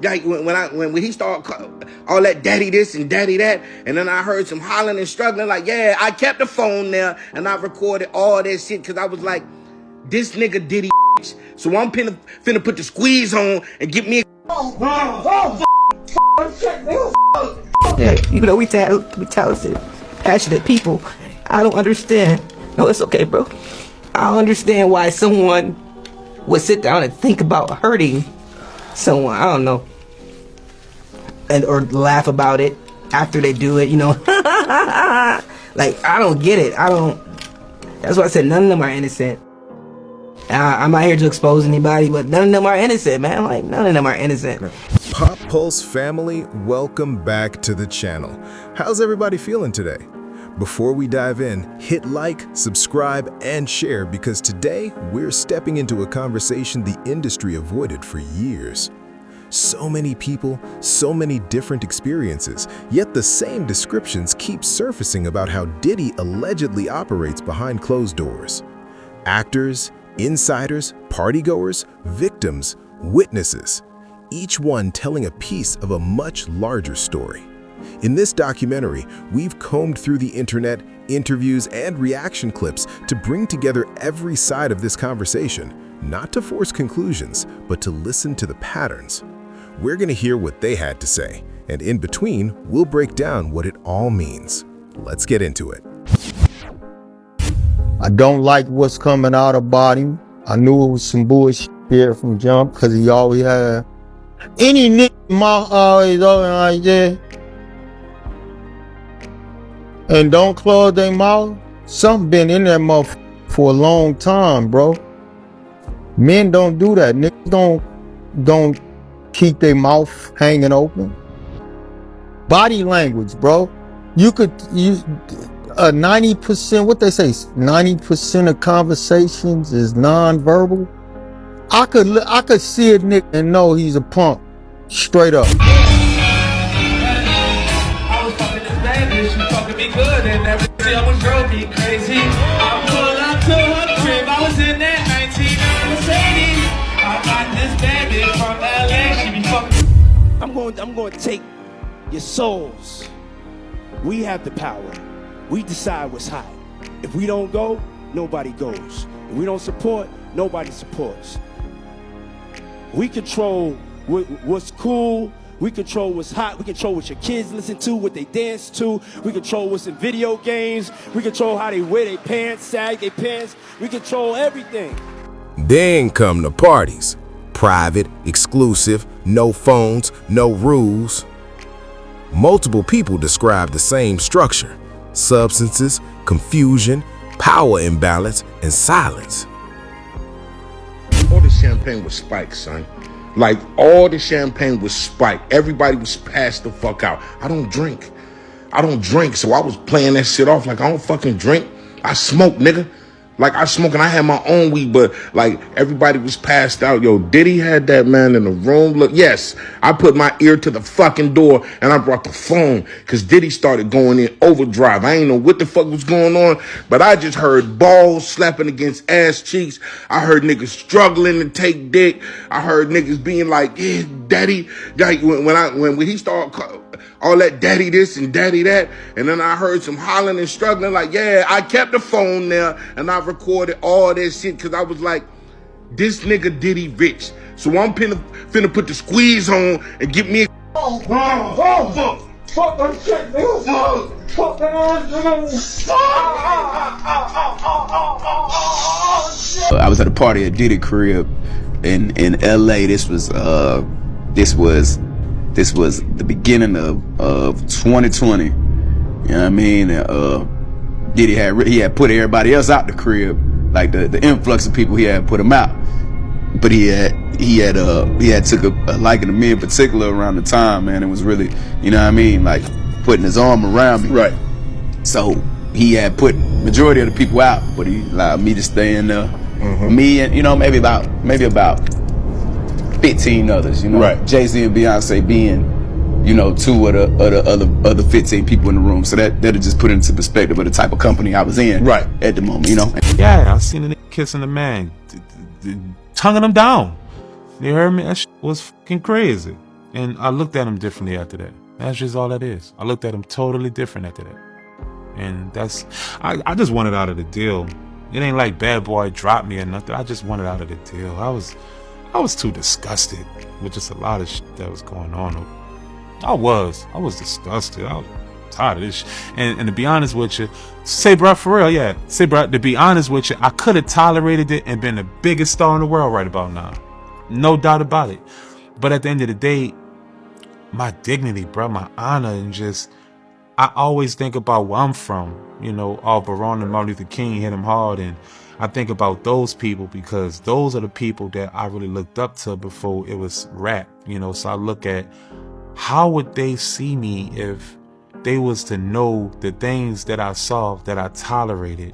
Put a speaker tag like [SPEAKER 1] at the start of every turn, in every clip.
[SPEAKER 1] like when he started all that daddy this and daddy that, and then I heard some hollering and struggling, like, yeah, I kept the phone there and I recorded all that shit because I was like, this nigga Diddy. So I'm finna put the squeeze on and get me a
[SPEAKER 2] yeah, you know, we talented, passionate people. I don't understand. No, it's okay, bro. I don't understand why someone would sit down and think about hurting someone. I don't know. Or laugh about it after they do it, you know. Like, I don't get it. That's why I said none of them are innocent. I'm not here to expose anybody, but none of them are innocent, man. Like, none of them are innocent.
[SPEAKER 3] Pop Pulse family, welcome back to the channel. How's everybody feeling today? Before we dive in, hit like, subscribe, and share because today we're stepping into a conversation the industry avoided for years. So many people, so many different experiences, yet the same descriptions keep surfacing about how Diddy allegedly operates behind closed doors. Actors, insiders, partygoers, victims, witnesses, each one telling a piece of a much larger story. In this documentary, we've combed through the internet, interviews, and reaction clips to bring together every side of this conversation, not to force conclusions, but to listen to the patterns. We're going to hear what they had to say, and in between, we'll break down what it all means. Let's get into it.
[SPEAKER 4] I don't like what's coming out about him. I knew it was some bullshit here from jump because he always had any nigga mouth always open like that. And don't close their mouth. Something been in that mouth for a long time, bro. Men don't do that. Niggas don't keep their mouth hanging open. Body language, bro. You 90%, what they say, 90% of conversations is non-verbal. I could see a nigga and know he's a punk, straight up.
[SPEAKER 5] I was fucking this bad bitch, she fucking me good, and every time was drove me crazy. I pulled up to her crib, I was in that 19 Mercedes. I got this bad bitch from LA, she be fucking.
[SPEAKER 6] I'm going to take your souls. We have the power. We decide what's hot. If we don't go, nobody goes. If we don't support, nobody supports. We control what's cool. We control what's hot. We control what your kids listen to, what they dance to. We control what's in video games. We control how they wear their pants, sag their pants. We control everything.
[SPEAKER 3] Then come the parties. Private, exclusive, no phones, no rules. Multiple people describe the same structure. Substances, confusion, power imbalance, and silence.
[SPEAKER 1] All the champagne was spiked, son. Like, all the champagne was spiked. Everybody was passed the fuck out. I don't drink, so I was playing that shit off like I don't fucking drink. I smoke, nigga. Like, I smoke and I had my own weed, but like everybody was passed out. Yo, Diddy had that man in the room. Look, yes, I put my ear to the fucking door and I brought the phone because Diddy started going in overdrive. I ain't know what the fuck was going on, but I just heard balls slapping against ass cheeks. I heard niggas struggling to take dick. I heard niggas being like, yeah, daddy. Like when he started all that daddy this and daddy that, and then I heard some hollering and struggling, like, yeah, I kept the phone there and I recorded all that shit because I was like, this nigga Diddy rich. So I'm finna put the squeeze on and get me a
[SPEAKER 5] Fuck that shit, nigga. Fuck that
[SPEAKER 7] I was at a party at Diddy crib in LA. This was the beginning of 2020. You know what I mean? Diddy had put everybody else out the crib, like the influx of people, he had put them out. But he had took a liking to me in particular around the time, man. It was really, you know what I mean, like putting his arm around me.
[SPEAKER 1] Right.
[SPEAKER 7] So he had put majority of the people out, but he allowed me to stay in there. Mm-hmm. Me and, you know, maybe about 15 others, you know. Right. Jay-Z and Beyonce being, you know, 2 of the other 15 people in the room. So that'll just put into perspective of the type of company I was in right at the moment, you know.
[SPEAKER 8] Yeah, I seen a nigga kissing a man, tonguing him down. You heard me? That shit was fucking crazy. And I looked at him differently after that. That's just all that is. I looked at him totally different after that. And that's, I just wanted out of the deal. It ain't like Bad Boy dropped me or nothing. I just wanted out of the deal. I was too disgusted with just a lot of shit that was going on. I was disgusted. I was tired of this shit. And to be honest with you, say bro, for real, yeah. Say bro, to be honest with you, I could have tolerated it and been the biggest star in the world right about now. No doubt about it. But at the end of the day, my dignity, bro, my honor, and just, I always think about where I'm from. You know, Baron and Martin Luther King hit him hard, and I think about those people because those are the people that I really looked up to before it was rap. You know, so I look at how would they see me if they was to know the things that I saw, that I tolerated.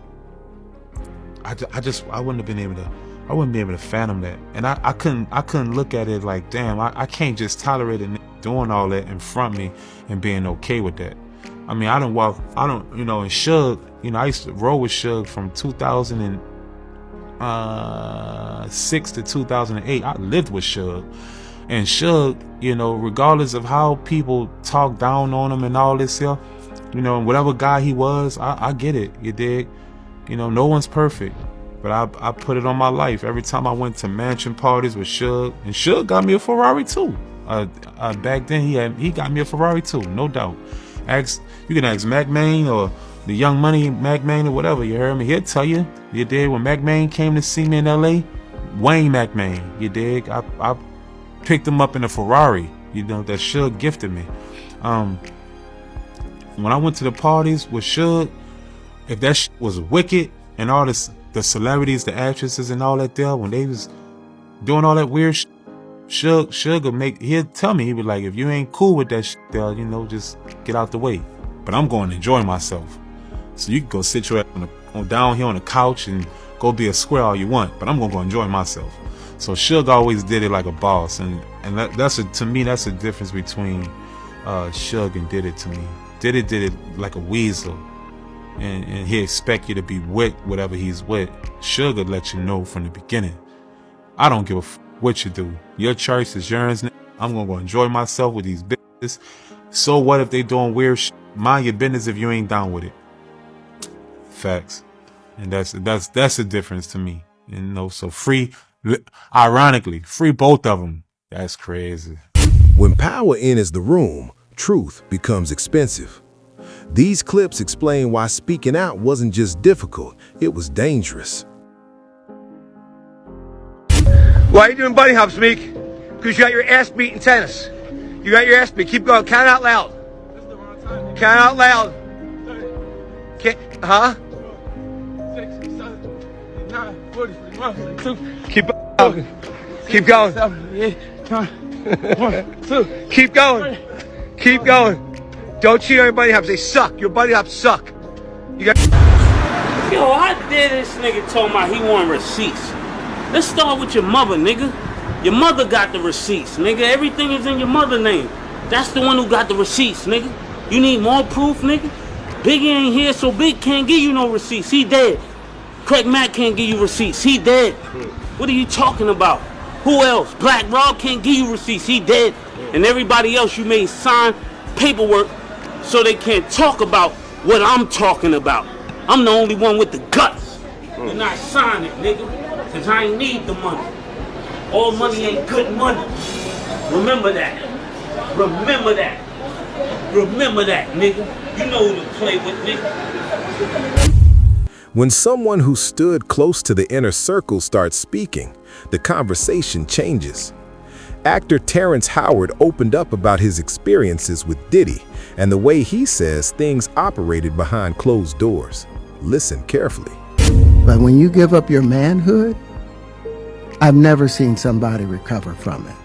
[SPEAKER 8] I wouldn't have been able to. I wouldn't be able to fathom that, and I couldn't look at it like, damn, I can't just tolerate it doing all that in front of me and being okay with that. I mean, and Suge, you know, I used to roll with Suge from 2006 to 2008. I lived with Suge. And Suge, you know, regardless of how people talk down on him and all this stuff, you know, and whatever guy he was, I get it, you dig? You know, no one's perfect. But I put it on my life. Every time I went to mansion parties with Suge, and Suge got me a Ferrari too. Back then, he got me a Ferrari too, no doubt. You can ask Mac Main or the Young Money Mac Main or whatever, you heard me? He'll tell you, you dig? When Mac Main came to see me in LA, Wayne Mac Main, you dig? I picked him up in a Ferrari, you know, that Suge gifted me. When I went to the parties with Suge, if that shit was wicked and all this, the celebrities, the actresses and all that there, when they was doing all that weird shit, Suge he'll tell me, he'd be like, if you ain't cool with that shit there, you know, just get out the way. But I'm going to enjoy myself. So you can go sit your ass down here on the couch and go be a square all you want, but I'm going to go enjoy myself. So Suge always did it like a boss, and to me that's the difference between Suge and Diddy to me. Diddy did it like a weasel, and he expect you to be with whatever he's with. Suge would let you know from the beginning, I don't give a what you do. Your choice is yours. I'm gonna go enjoy myself with these bitches. So what if they doing weird shit? Mind your business if you ain't down with it. Facts. And that's the difference to me. You know, so free, ironically, free both of them. That's crazy.
[SPEAKER 3] When power enters the room, truth becomes expensive. These clips explain why speaking out wasn't just difficult, it was dangerous.
[SPEAKER 9] Why are you doing bunny hops, Meek? Because you got your ass beat in tennis. You got your ass beat. Keep going. Count out loud. Count out loud. Huh?
[SPEAKER 5] 6, 7, 8, 9, 40, 41, 42.
[SPEAKER 9] Keep going. Keep going.
[SPEAKER 5] 7, 8, 9, 1, 2.
[SPEAKER 9] Keep going. Keep going. Don't cheat on your bunny hops. They suck. Your bunny hops suck. You got.
[SPEAKER 10] Yo, how dare this nigga told me he want receipts? Let's start with your mother, nigga. Your mother got the receipts, nigga. Everything is in your mother's name. That's the one who got the receipts, nigga. You need more proof, nigga? Biggie ain't here, so Big can't give you no receipts. He dead. Craig Mack can't give you receipts. He dead. What are you talking about? Who else? Black Rob can't give you receipts. He dead. And everybody else you made sign paperwork so they can't talk about what I'm talking about. I'm the only one with the guts. You're not signing it, nigga. Cause I ain't need the money. All money ain't good money. Remember that. Remember that. Remember that, nigga. You know who to play with, nigga.
[SPEAKER 3] When someone who stood close to the inner circle starts speaking, the conversation changes. Actor Terrence Howard opened up about his experiences with Diddy and the way he says things operated behind closed doors. Listen carefully.
[SPEAKER 11] But when you give up your manhood, I've never seen somebody recover from it.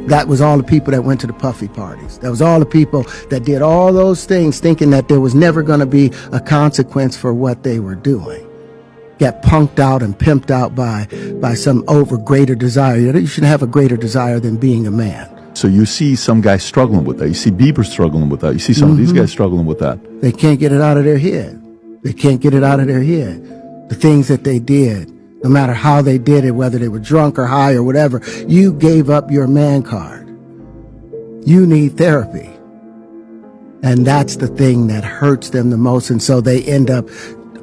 [SPEAKER 11] That was all the people that went to the Puffy parties. That was all the people that did all those things thinking that there was never going to be a consequence for what they were doing. Get punked out and pimped out by some greater desire. You shouldn't have a greater desire than being a man.
[SPEAKER 12] So you see some guys struggling with that. You see Bieber struggling with that. You see some of these guys struggling with that.
[SPEAKER 11] They can't get it out of their head. They can't get it out of their head. The things that they did, no matter how they did it, whether they were drunk or high or whatever, you gave up your man card. You need therapy. And that's the thing that hurts them the most. And so they end up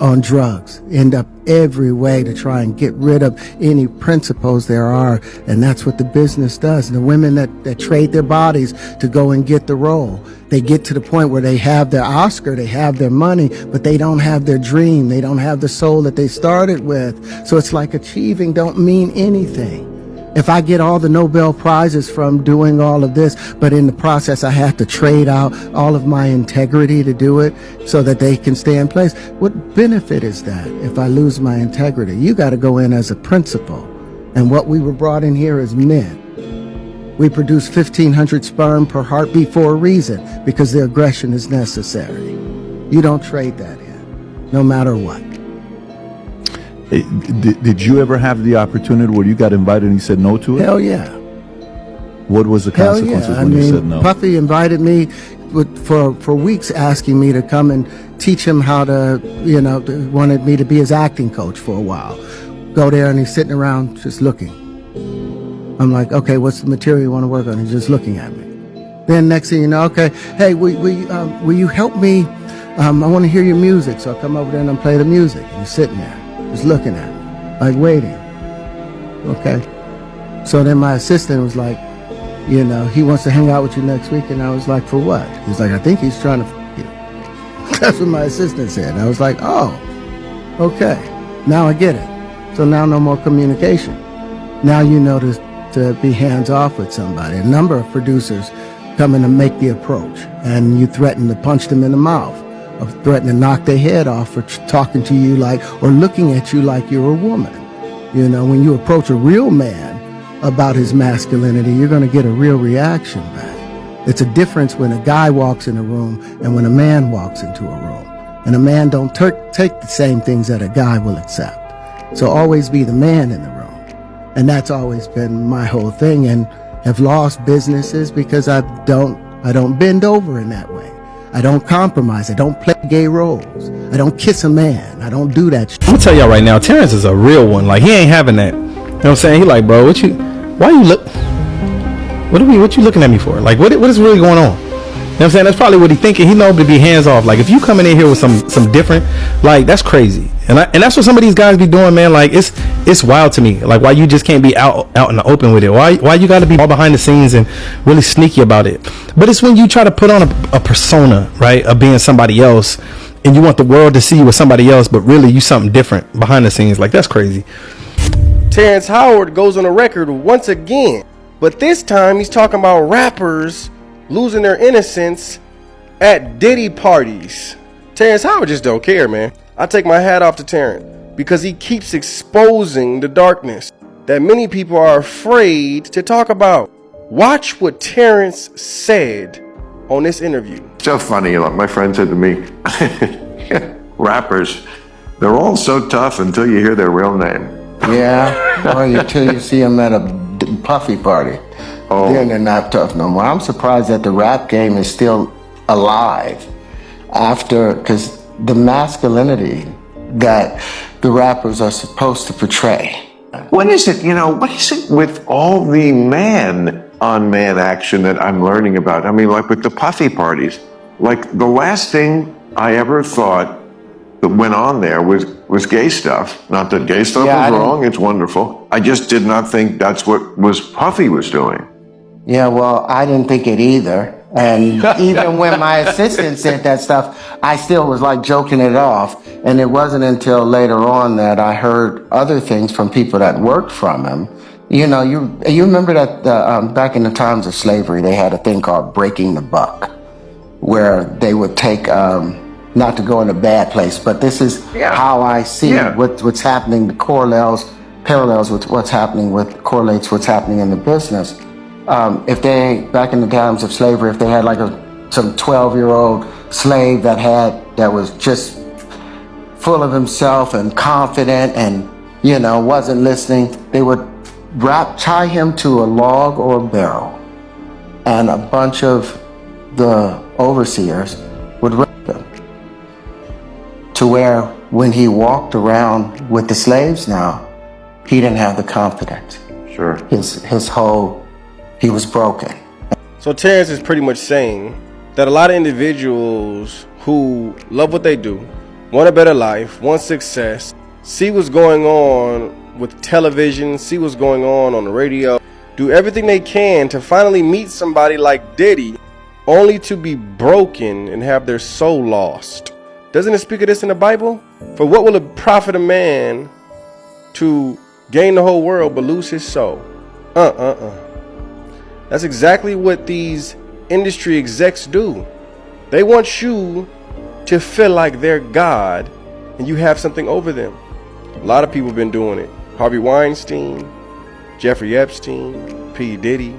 [SPEAKER 11] on drugs, end up every way to try and get rid of any principles there are. And that's what the business does. And the women that trade their bodies to go and get the role, they get to the point where they have their Oscar, they have their money, but they don't have their dream. They don't have the soul that they started with. So it's like achieving don't mean anything. If I get all the Nobel Prizes from doing all of this, but in the process I have to trade out all of my integrity to do it so that they can stay in place, what benefit is that if I lose my integrity? You got to go in as a principal. And what we were brought in here as men. We produce 1,500 sperm per heartbeat for a reason, because the aggression is necessary. You don't trade that in, no matter what.
[SPEAKER 12] Did you ever have the opportunity where you got invited and you said no to it?
[SPEAKER 11] Hell yeah.
[SPEAKER 12] What was the consequences when you said no?
[SPEAKER 11] Puffy invited me for weeks, asking me to come and teach him how to, wanted me to be his acting coach for a while. Go there and he's sitting around just looking. I'm like, okay, what's the material you want to work on? He's just looking at me. Then next thing you know, okay, hey, will you help me? I want to hear your music. So I come over there and I play the music. And he's sitting there, just looking at me, like waiting. Okay. So then my assistant was like, he wants to hang out with you next week. And I was like, for what? He's like, I think he's trying to f*** you. That's what my assistant said. And I was like, oh, okay. Now I get it. So now no more communication. Now you know to be hands off with somebody. A number of producers come in and make the approach. And you threaten to punch them in the mouth, or threaten to knock their head off for talking to you or looking at you like you're a woman. When you approach a real man about his masculinity, you're going to get a real reaction back. It's a difference when a guy walks in a room and when a man walks into a room. And a man don't take the same things that a guy will accept. So always be the man in the room. And that's always been my whole thing, and have lost businesses because I don't bend over in that way. I don't compromise. I don't play gay roles. I don't kiss a man. I don't do that shit.
[SPEAKER 13] I'm gonna tell y'all right now, Terrence is a real one. Like, he ain't having that. You know what I'm saying? He like, bro, what you looking at me for? Like, what is really going on? You know what I'm saying? That's probably what he thinking. He know to be hands off. Like, if you coming in here with some different, like, that's crazy. And that's what some of these guys be doing, man. Like, it's wild to me. Like, why you just can't be out in the open with it? Why you got to be all behind the scenes and really sneaky about it? But it's when you try to put on a persona, right, of being somebody else, and you want the world to see you as somebody else, but really you something different behind the scenes. Like, that's crazy.
[SPEAKER 14] Terrance Howard goes on the record once again, but this time he's talking about rappers losing their innocence at Diddy parties. Terrance Howard just don't care, man. I take my hat off to Terrance because he keeps exposing the darkness that many people are afraid to talk about. Watch what Terrance said on this interview.
[SPEAKER 15] So funny, like my friend said to me, rappers, they're all so tough until you hear their real name.
[SPEAKER 11] Yeah, or until you see them at a Puffy party.
[SPEAKER 15] Oh.
[SPEAKER 11] Then they're not tough no more. I'm surprised that the rap game is still alive because the masculinity that the rappers are supposed to portray.
[SPEAKER 15] What is it with all the man-on-man action that I'm learning about? I mean, like with the Puffy parties, like the last thing I ever thought that went on there was gay stuff. Not that gay stuff was wrong, it's wonderful. I just did not think that's what Puffy was doing.
[SPEAKER 11] Yeah, well, I didn't think it either. And even when my assistant said that stuff, I still was like joking it off. And it wasn't until later on that I heard other things from people that worked from him. You remember that back in the times of slavery, they had a thing called breaking the buck, where they would take, not to go in a bad place, but this is how I see what's happening, the parallels with what's happening correlates what's happening in the business. If they, back in the times of slavery, if they had like some 12-year-old slave that was just full of himself and confident and, wasn't listening, they would tie him to a log or a barrel, and a bunch of the overseers would rape him, to where when he walked around with the slaves now, he didn't have the confidence.
[SPEAKER 15] Sure.
[SPEAKER 11] He was broken.
[SPEAKER 14] So Terrence is pretty much saying that a lot of individuals who love what they do, want a better life, want success, see what's going on with television, see what's going on the radio, do everything they can to finally meet somebody like Diddy, only to be broken and have their soul lost. Doesn't it speak of this in the Bible? For what will it profit a man to gain the whole world but lose his soul? That's exactly what these industry execs do. They want you to feel like they're God and you have something over them. A lot of people have been doing it. Harvey Weinstein, Jeffrey Epstein, P. Diddy,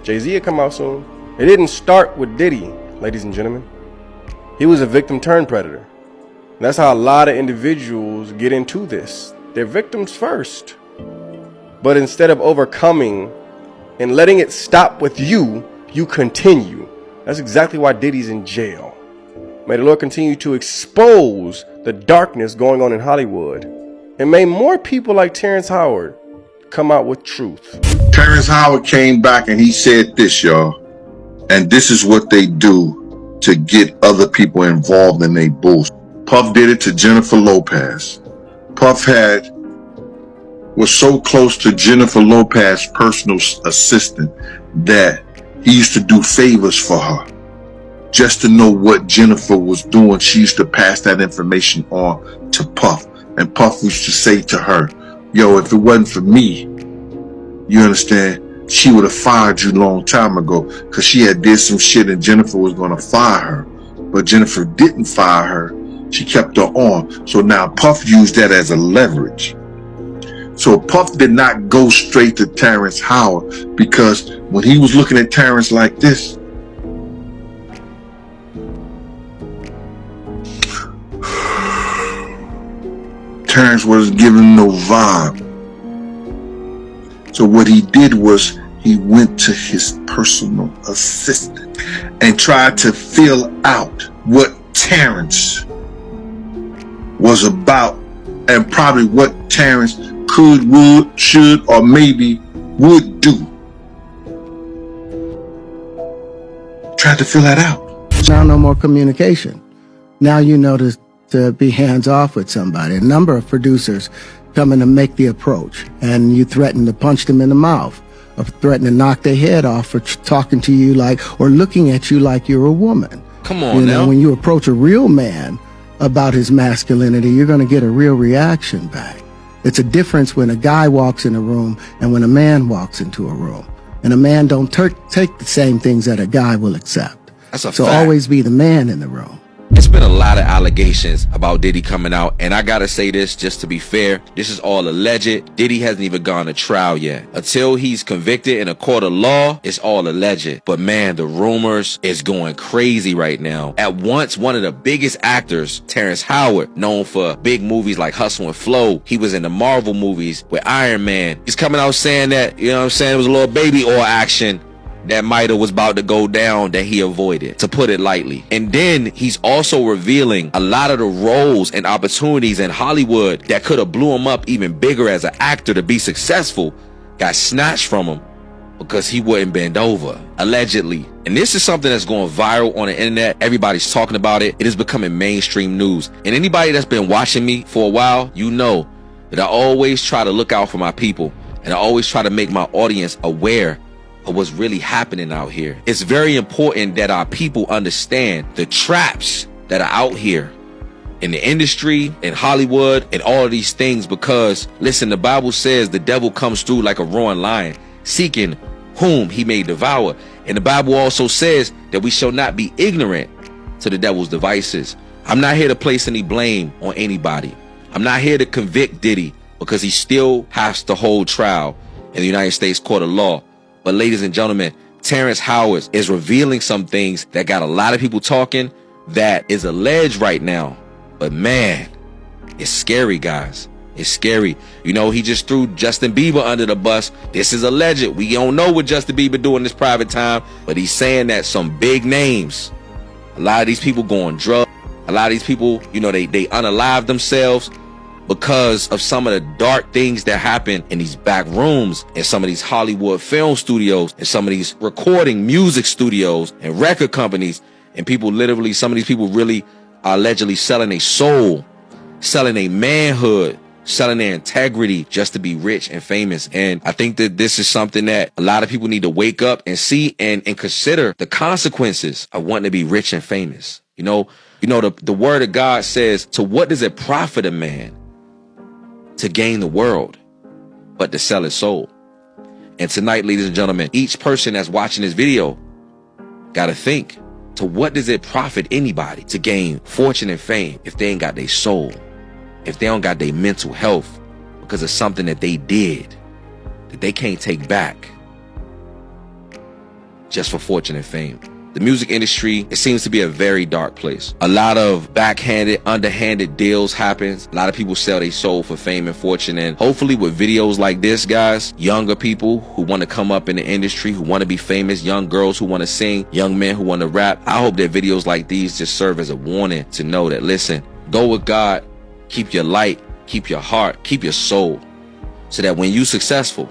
[SPEAKER 14] Jay-Z will come out soon. It didn't start with Diddy, ladies and gentlemen. He was a victim turned predator. And that's how a lot of individuals get into this. They're victims first. But instead of overcoming and letting it stop with you, you continue. That's exactly why Diddy's in jail. May the Lord continue to expose the darkness going on in Hollywood. And may more people like Terrence Howard come out with truth.
[SPEAKER 1] Terrence Howard came back and he said this, y'all. And this is what they do to get other people involved in their bullshit. Puff did it to Jennifer Lopez. Puff was so close to Jennifer Lopez's personal assistant that he used to do favors for her. Just to know what Jennifer was doing, she used to pass that information on to Puff. And Puff used to say to her, yo, if it wasn't for me, you understand, she would have fired you a long time ago, because she had did some shit and Jennifer was going to fire her. But Jennifer didn't fire her. She kept her on. So now Puff used that as a leverage. So Puff did not go straight to Terrence Howard, because when he was looking at Terrence like this, Terrence wasn't giving no vibe. So what he did was he went to his personal assistant and tried to fill out what Terrence was about, and probably what Terrence could, would, should, or maybe would do. Tried to fill that out.
[SPEAKER 11] Now no more communication. Now you know to be hands off with somebody. A number of producers come in to make the approach, and you threaten to punch them in the mouth, or threaten to knock their head off for talking to you like, or looking at you like you're a woman.
[SPEAKER 16] Come on now.
[SPEAKER 11] When you approach a real man about his masculinity, you're going to get a real reaction back. It's a difference when a guy walks in a room and when a man walks into a room. And a man don't take the same things that a guy will accept.
[SPEAKER 16] That's a
[SPEAKER 11] so
[SPEAKER 16] fact.
[SPEAKER 11] always be the man in the room.
[SPEAKER 16] It's been a lot of allegations about Diddy coming out, and I gotta say this just to be fair, this is all alleged. Diddy hasn't even gone to trial yet. Until he's convicted in a court of law, it's all alleged. But man, the rumors is going crazy right now. At once, one of the biggest actors, Terrence Howard, known for big movies like Hustle and Flow, he was in the Marvel movies with Iron Man. He's coming out saying that, you know what I'm saying, it was a little baby oil action that Mida was about to go down that he avoided, to put it lightly. And then he's also revealing a lot of the roles and opportunities in Hollywood that could have blew him up even bigger as an actor to be successful, got snatched from him because he wouldn't bend over, allegedly. And this is something that's going viral on the internet. Everybody's talking about it. It is becoming mainstream news. And anybody that's been watching me for a while, you know that I always try to look out for my people, and I always try to make my audience aware of what's really happening out here. It's very important that our people understand the traps that are out here in the industry, in Hollywood, and all of these things, because listen, the Bible says the devil comes through like a roaring lion, seeking whom he may devour. And the Bible also says that we shall not be ignorant to the devil's devices. I'm not here to place any blame on anybody. I'm not here to convict Diddy, because he still has to hold trial in the United States Court of Law. But ladies and gentlemen, Terrence Howard is revealing some things that got a lot of people talking, that is alleged right now. But man, it's scary, guys. It's scary. You know, he just threw Justin Bieber under the bus. This is alleged. We don't know what Justin Bieber doing this private time, but he's saying that some big names, a lot of these people go on drugs. A lot of these people, you know, they unalive themselves. because of some of the dark things that happen in these back rooms, in some of these Hollywood film studios, and some of these recording music studios and record companies. And people literally, some of these people really are allegedly selling their soul, selling their manhood, selling their integrity just to be rich and famous. And I think that this is something that a lot of people need to wake up and see and consider the consequences of wanting to be rich and famous. You know, the word of God says, to what does it profit a man to gain the world, but to sell his soul? And tonight, ladies and gentlemen, each person that's watching this video got to think, to what does it profit anybody to gain fortune and fame if they ain't got their soul, if they don't got their mental health because of something that they did that they can't take back just for fortune and fame? The music industry, it seems to be a very dark place. A lot of backhanded, underhanded deals happens. A lot of people sell their soul for fame and fortune. And hopefully with videos like this, guys, younger people who want to come up in the industry, who want to be famous, young girls who want to sing, young men who want to rap, I hope that videos like these just serve as a warning to know that, listen, go with God, keep your light, keep your heart, keep your soul, so that when you're successful,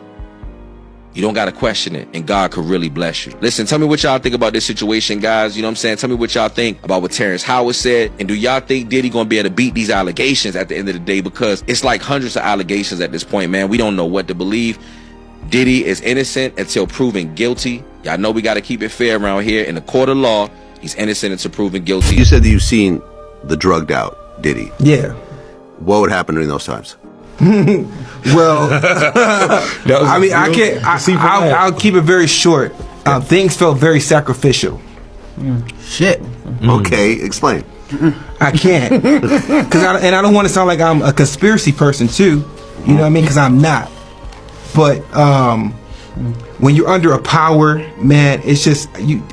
[SPEAKER 16] you don't got to question it, and God could really bless you. Listen, tell me what y'all think about this situation, guys. You know what I'm saying? Tell me what y'all think about what Terrence Howard said. And do y'all think Diddy gonna be able to beat these allegations at the end of the day? Because it's like hundreds of allegations at this point, man. We don't know what to believe. Diddy is innocent until proven guilty. Y'all know we got to keep it fair around here. In the court of law, he's innocent until proven guilty.
[SPEAKER 17] You said that you've seen the drugged out Diddy.
[SPEAKER 2] Yeah.
[SPEAKER 17] What would happen during those times?
[SPEAKER 2] Well, I mean, I'll keep it very short. Things felt very sacrificial.
[SPEAKER 11] Shit.
[SPEAKER 17] Okay, explain.
[SPEAKER 2] I can't, and I don't want to sound like I'm a conspiracy person too. You know what I mean? Because I'm not. But when you're under a power, man, it's just you.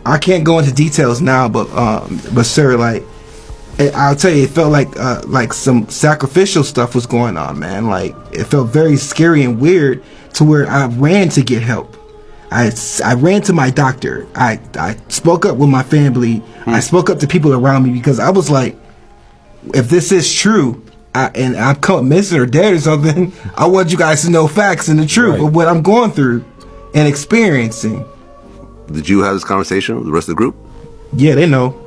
[SPEAKER 2] I can't go into details now, but sir, like, I'll tell you, it felt like some sacrificial stuff was going on, man. Like, it felt very scary and weird to where I ran to get help. I ran to my doctor. I spoke up with my family. I spoke up to people around me because I was like, if this is true, and I'm caught missing or dead or something, I want you guys to know facts and the truth of what I'm going through and experiencing.
[SPEAKER 17] Did you have this conversation with the rest of the group?
[SPEAKER 2] Yeah, they know.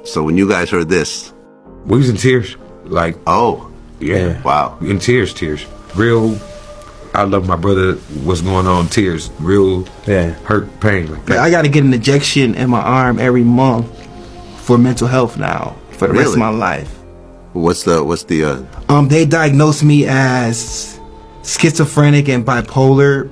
[SPEAKER 17] So when you guys heard this,
[SPEAKER 18] we was in tears. Like,
[SPEAKER 17] oh,
[SPEAKER 18] yeah,
[SPEAKER 17] wow,
[SPEAKER 18] in tears, real. I love my brother. What's going on? Tears, real, hurt, pain. Like that.
[SPEAKER 2] I got to get an injection in my arm every month for mental health now for the rest of my life.
[SPEAKER 17] What's the?
[SPEAKER 2] They diagnosed me as schizophrenic and bipolar.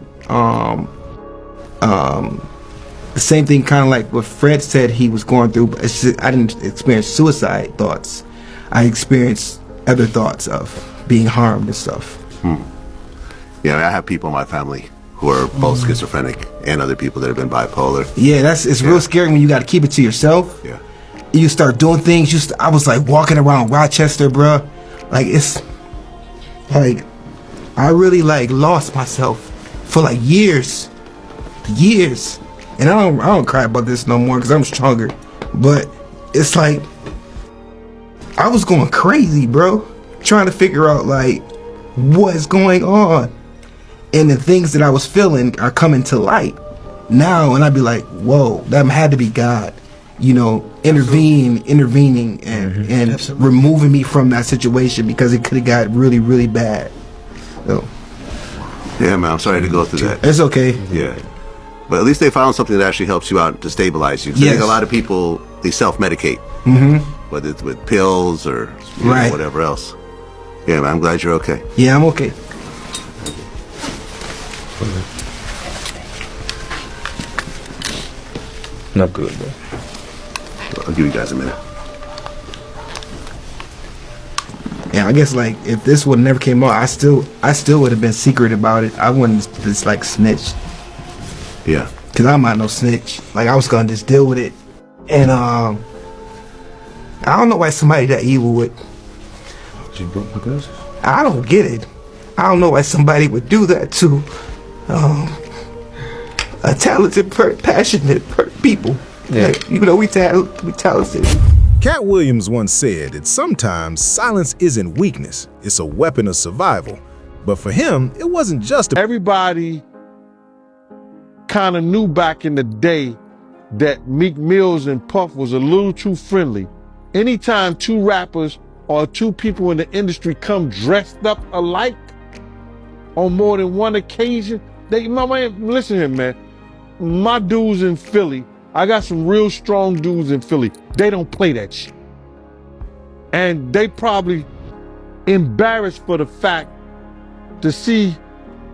[SPEAKER 2] The same thing, kind of like what Fred said he was going through, but it's just, I didn't experience suicide thoughts. I experienced other thoughts of being harmed and stuff.
[SPEAKER 17] Yeah, I have people in my family who are both schizophrenic and other people that have been bipolar.
[SPEAKER 2] Yeah, it's real scary when you got to keep it to yourself.
[SPEAKER 17] Yeah.
[SPEAKER 2] You start doing things. I was like walking around Rochester, bruh. Like, it's like I really like lost myself for like years. And I don't cry about this no more because I'm stronger. But it's like I was going crazy, bro, trying to figure out like what's going on. And the things that I was feeling are coming to light now, and I'd be like, whoa, that had to be God, you know, intervening and removing me from that situation because it could have got really, really bad. So,
[SPEAKER 17] yeah, man, I'm sorry to go through that.
[SPEAKER 2] It's okay.
[SPEAKER 17] Yeah. But at least they found something that actually helps you out to stabilize you. 'Cause I think a lot of people, they self-medicate, whether it's with pills or know, whatever else. Yeah, man, I'm glad you're okay.
[SPEAKER 2] Yeah, I'm okay.
[SPEAKER 13] Not good, bro.
[SPEAKER 17] I'll give you guys a minute.
[SPEAKER 2] Yeah, I guess like if this would never came out, I still would have been secret about it. I wouldn't just like snitch.
[SPEAKER 17] Yeah.
[SPEAKER 2] Cause I'm not no snitch. Like I was gonna just deal with it, and I don't know why somebody that evil would.
[SPEAKER 18] You broke my glasses.
[SPEAKER 2] I don't get it. I don't know why somebody would do that to a talented, passionate people.
[SPEAKER 13] Yeah.
[SPEAKER 2] Like, you know, we talented.
[SPEAKER 3] Katt Williams once said that sometimes silence isn't weakness, it's a weapon of survival. But for him, it wasn't just
[SPEAKER 19] everybody kind of knew back in the day that Meek Mills and Puff was a little too friendly. Anytime two rappers or two people in the industry come dressed up alike on more than one occasion, listen here, man. My dudes in Philly, I got some real strong dudes in Philly. They don't play that shit. And they probably embarrassed for the fact to see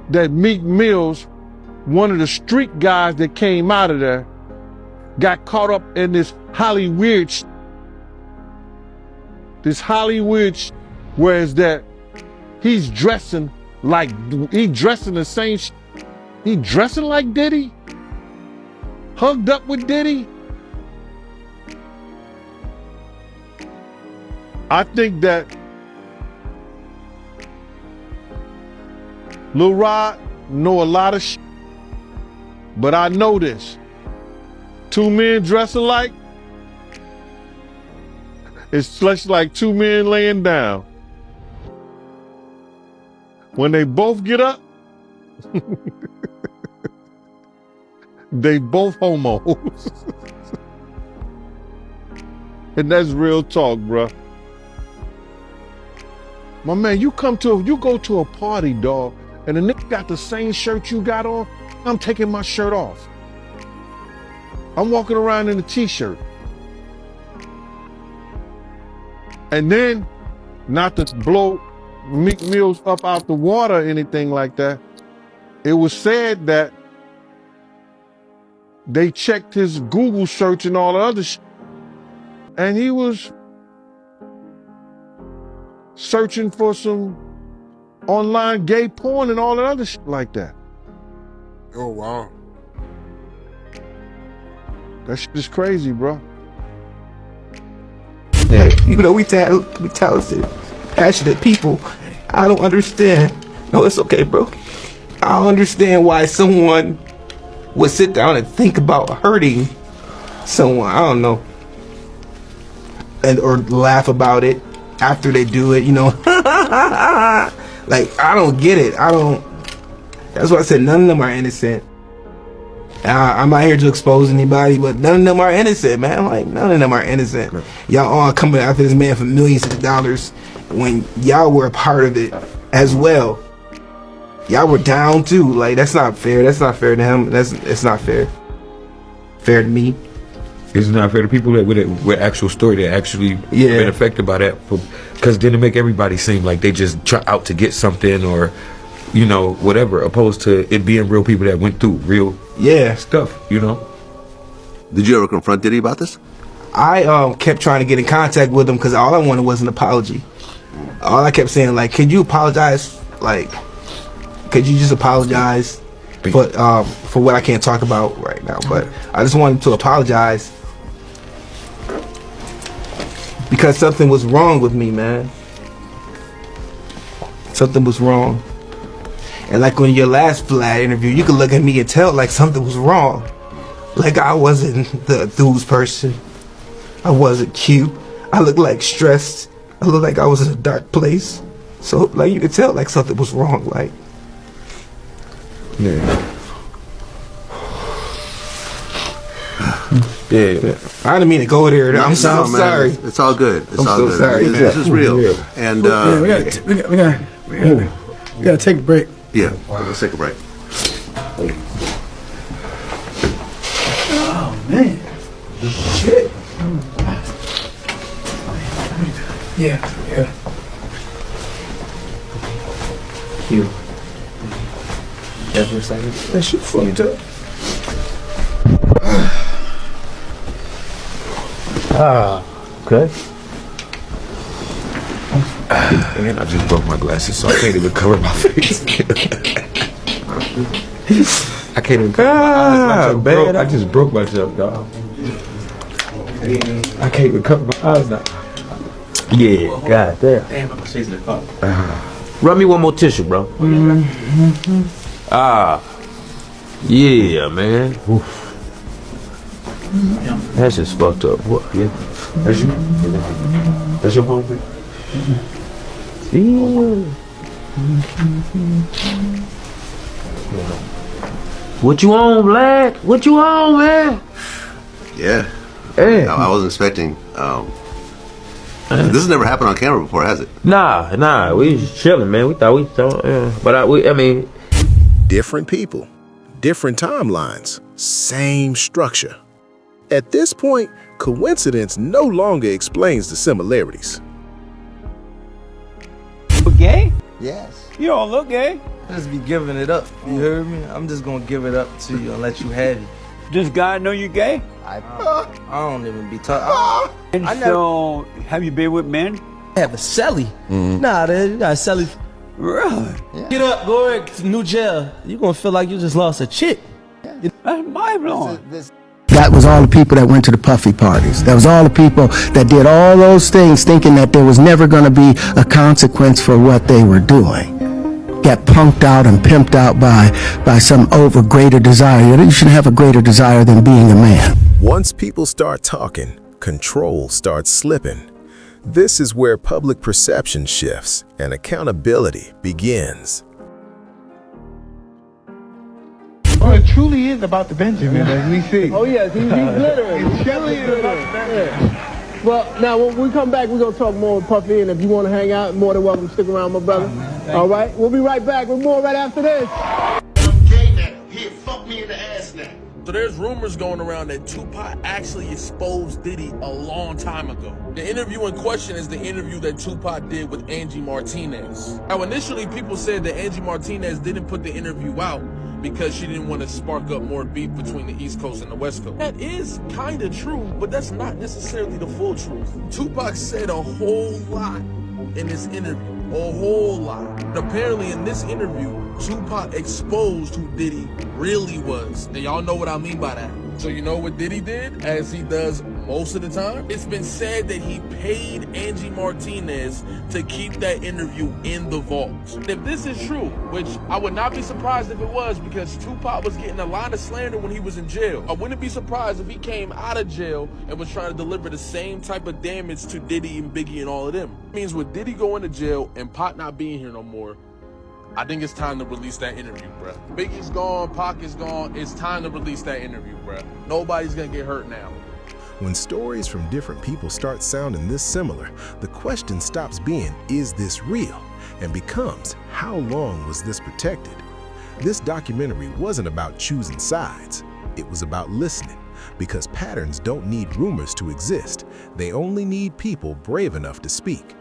[SPEAKER 19] that Meek Mills, one of the street guys that came out of there, got caught up in this Hollywood shit. This Hollywood shit, whereas that he's dressing like, he dressing the same shit. He dressing like Diddy? Hugged up with Diddy? I think that Lil Rod know a lot of shit, but I know this. Two men dressed alike, it's just like two men laying down. When they both get up, they both homos. And that's real talk, bruh. My man, you go to a party, dog, and the nigga got the same shirt you got on, I'm taking my shirt off. I'm walking around in a t-shirt. And then, not to blow Meek Mills up out the water or anything like that, it was said that they checked his Google search and all the other shit, and he was searching for some online gay porn and all that other shit like that.
[SPEAKER 20] Oh, wow.
[SPEAKER 19] That shit is crazy, bro.
[SPEAKER 2] Yeah, you know, we talented, passionate people. I don't understand. No, it's okay, bro. I don't understand why someone would sit down and think about hurting someone. I don't know. Or laugh about it after they do it, you know. Like, I don't get it. That's why I said none of them are innocent. I'm not here to expose anybody, but none of them are innocent, man. Like, none of them are innocent. Y'all all coming after this man for millions of dollars when y'all were a part of it as well. Y'all were down too. Like, that's not fair. That's not fair to him. It's not fair. Fair to me.
[SPEAKER 18] It's not fair to people that with actual story that actually been affected by that, because then it make everybody seem like they just try out to get something or, you know, whatever, opposed to it being real people that went through real stuff, you know.
[SPEAKER 17] Did you ever confront Diddy about this?
[SPEAKER 2] I kept trying to get in contact with him because all I wanted was an apology. All I kept saying, like, could you apologize? Like, could you just apologize for what I can't talk about right now? But I just wanted to apologize because something was wrong with me, man. Something was wrong. And like on your last Vlad interview, you could look at me and tell like something was wrong. Like I wasn't the enthused person. I wasn't cute. I looked like stressed. I looked like I was in a dark place. So like you could tell like something was wrong. Like,
[SPEAKER 18] yeah.
[SPEAKER 2] I didn't mean to go there. I'm so sorry.
[SPEAKER 17] It's all good. It's
[SPEAKER 2] I'm
[SPEAKER 17] all
[SPEAKER 2] so
[SPEAKER 17] good.
[SPEAKER 2] sorry.
[SPEAKER 17] This is real. And
[SPEAKER 11] we gotta take a break.
[SPEAKER 17] Yeah, let's take a break.
[SPEAKER 11] Oh man. Shit. Yeah.
[SPEAKER 2] You. Ever second?
[SPEAKER 11] That shit fucked up.
[SPEAKER 18] Okay. And I just broke my glasses, so I can't even cover my face. I can't even cover my eyes. I just broke myself, dog. I can't even cover my eyes now.
[SPEAKER 13] Yeah, god damn.
[SPEAKER 10] Damn, I'm in the cup. Rub me one more tissue, bro.
[SPEAKER 13] Yeah, man.
[SPEAKER 18] That's just fucked up. What? Yeah. That's you? That's your homie? What you on, Vlad? What you on, man?
[SPEAKER 17] Yeah.
[SPEAKER 18] Hey.
[SPEAKER 17] I wasn't expecting. This has never happened on camera before, has it?
[SPEAKER 18] Nah. We was chilling, man. We thought, but I mean.
[SPEAKER 3] Different people, different timelines, same structure. At this point, coincidence no longer explains the similarities.
[SPEAKER 21] Gay?
[SPEAKER 22] Yes.
[SPEAKER 21] You don't look gay.
[SPEAKER 22] Just be giving it up. You heard me? I'm just gonna give it up to you and let you have it.
[SPEAKER 21] Does God know you gay?
[SPEAKER 22] I don't even be talking.
[SPEAKER 21] And so, have you been with men?
[SPEAKER 22] I have a celly. Nah, dude, you got a celly.
[SPEAKER 21] Really?
[SPEAKER 22] Yeah. Get up, go to new jail. You gonna feel like you just lost a chick.
[SPEAKER 21] That's mind-blowing.
[SPEAKER 11] That was all the people that went to the Puffy parties. That was all the people that did all those things thinking that there was never going to be a consequence for what they were doing. Got punked out and pimped out by some greater desire. You shouldn't have a greater desire than being a man.
[SPEAKER 3] Once people start talking, control starts slipping. This is where public perception shifts and accountability begins.
[SPEAKER 23] Oh, it truly is about the Benjamin, as we see.
[SPEAKER 24] Oh, yes, he's glittering.
[SPEAKER 23] It truly is about the Benjamin.
[SPEAKER 24] Yeah. Well, now, when we come back, we're going to talk more with Puffy, and if you want to hang out, more than welcome to stick around, my brother. All right? We'll be right back with more right after this.
[SPEAKER 25] I'm gay now. Here, fuck me in the ass now.
[SPEAKER 26] So there's rumors going around that Tupac actually exposed Diddy a long time ago. The interview in question is the interview that Tupac did with Angie Martinez. Now, initially, people said that Angie Martinez didn't put the interview out because she didn't want to spark up more beef between the East Coast and the West Coast. That is kind of true, but that's not necessarily the full truth. Tupac said a whole lot in this interview, a whole lot. But apparently in this interview, Tupac exposed who Diddy really was. Now y'all know what I mean by that. So you know what Diddy did, as he does most of the time? It's been said that he paid Angie Martinez to keep that interview in the vault. If this is true, which I would not be surprised if it was, because Tupac was getting a lot of slander when he was in jail. I wouldn't be surprised if he came out of jail and was trying to deliver the same type of damage to Diddy and Biggie and all of them. It means with Diddy going to jail and Pac not being here no more, I think it's time to release that interview, bruh. Biggie's gone, Pac is gone. It's time to release that interview, bruh. Nobody's gonna get hurt now.
[SPEAKER 3] When stories from different people start sounding this similar, the question stops being, is this real? And becomes, how long was this protected? This documentary wasn't about choosing sides. It was about listening, because patterns don't need rumors to exist. They only need people brave enough to speak.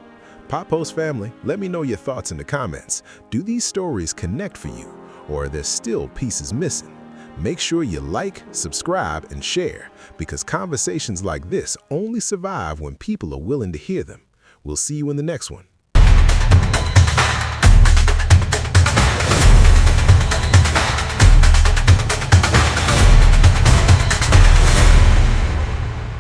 [SPEAKER 3] PopPulse family, let me know your thoughts in the comments. Do these stories connect for you, or are there still pieces missing? Make sure you like, subscribe, and share, because conversations like this only survive when people are willing to hear them. We'll see you in the next one.